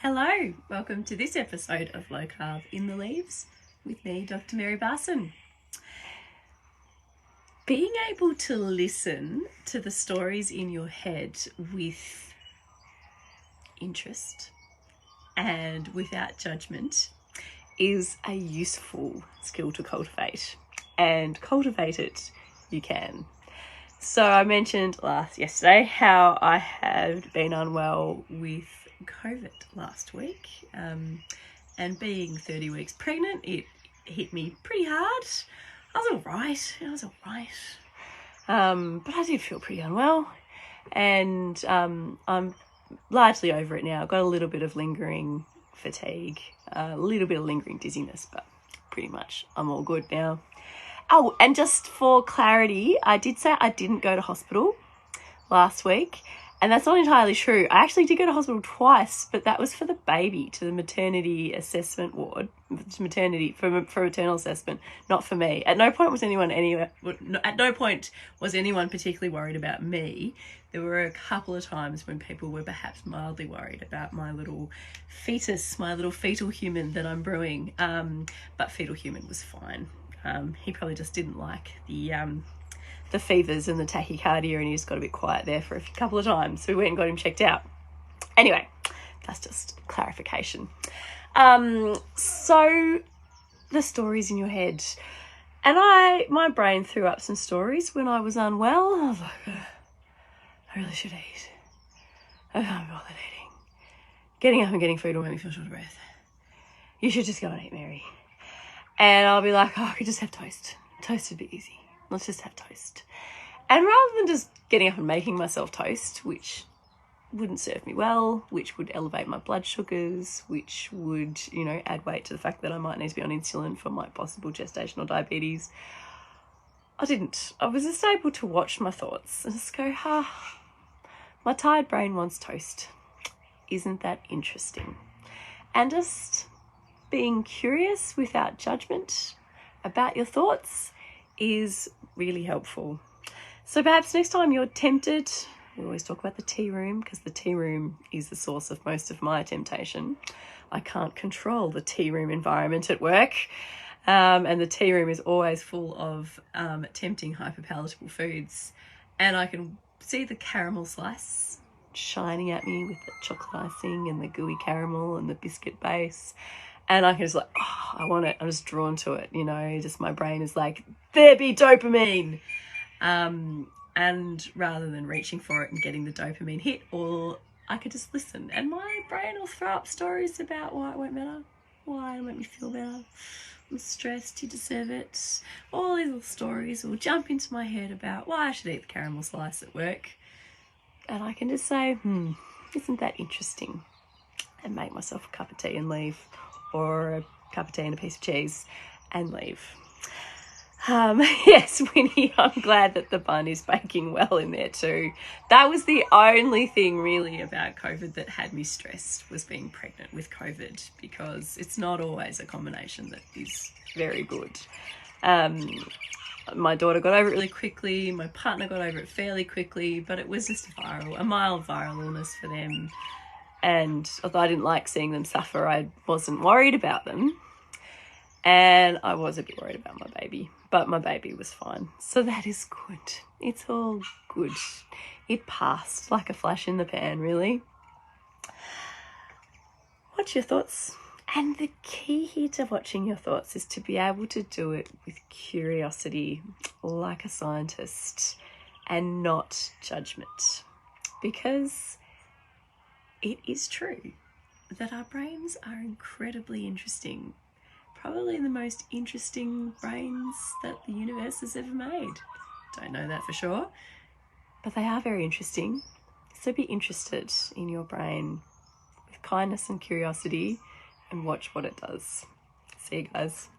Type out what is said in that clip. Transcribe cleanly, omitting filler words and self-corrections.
Hello, welcome to this episode of Low Carb in the Leaves with me, Dr. Mary Barson. Being able to listen to the stories in your head with interest and without judgment is a useful skill to cultivate, and cultivate it you can. So I mentioned yesterday how I had been unwell with COVID last week, and being 30 weeks pregnant, it hit me pretty hard. I was all right, but I did feel pretty unwell, and I'm largely over it now. I've got a little bit of lingering fatigue, a little bit of lingering dizziness, but pretty much I'm all good now. Oh, and just for clarity, I did say I didn't go to hospital last week, and that's not entirely true. I actually did go to hospital twice, but that was for the baby, to the maternity assessment ward, for maternal assessment, not for me. At no point was anyone particularly worried about me. There were a couple of times when people were perhaps mildly worried about my little fetus, my little fetal human that I'm brewing, but fetal human was fine. He probably just didn't like the fevers and the tachycardia, and he just got a bit quiet there for a couple of times. So we went and got him checked out. Anyway, that's just clarification. So the stories in your head. And my brain threw up some stories when I was unwell. I was like, I really should eat. I can't be bothered eating. Getting up and getting food will make me feel short of breath. You should just go and eat, Mary. And I'll be like, I could just have toast. Toast would be easy. Let's just have toast. And rather than just getting up and making myself toast, which wouldn't serve me well, which would elevate my blood sugars, which would, add weight to the fact that I might need to be on insulin for my possible gestational diabetes, I didn't. I was just able to watch my thoughts and just go, my tired brain wants toast. Isn't that interesting? And just being curious without judgment about your thoughts is really helpful. So perhaps next time you're tempted, we always talk about the tea room because the tea room is the source of most of my temptation. I can't control the tea room environment at work, and the tea room is always full of tempting hyperpalatable foods, and I can see the caramel slice shining at me with the chocolate icing and the gooey caramel and the biscuit base. And I can just I want it. I'm just drawn to it, just my brain is like, there be dopamine. And rather than reaching for it and getting the dopamine hit, or I could just listen and my brain will throw up stories about why it won't matter, why it'll make me feel better. I'm stressed, you deserve it. All these little stories will jump into my head about why I should eat the caramel slice at work. And I can just say, isn't that interesting? And make myself a cup of tea and leave. Or a cup of tea and a piece of cheese and leave. Yes, Winnie, I'm glad that the bun is baking well in there too. That was the only thing really about COVID that had me stressed, was being pregnant with COVID, because it's not always a combination that is very good. My daughter got over it really quickly. My partner got over it fairly quickly, but it was just a mild viral illness for them. And although I didn't like seeing them suffer, I wasn't worried about them. And I was a bit worried about my baby, but my baby was fine. So that is good. It's all good. It passed like a flash in the pan, really. Watch your thoughts. And the key here to watching your thoughts is to be able to do it with curiosity, like a scientist, and not judgment. Because it is true that our brains are incredibly interesting. Probably the most interesting brains that the universe has ever made. Don't know that for sure, but they are very interesting. So be interested in your brain with kindness and curiosity and watch what it does. See you guys.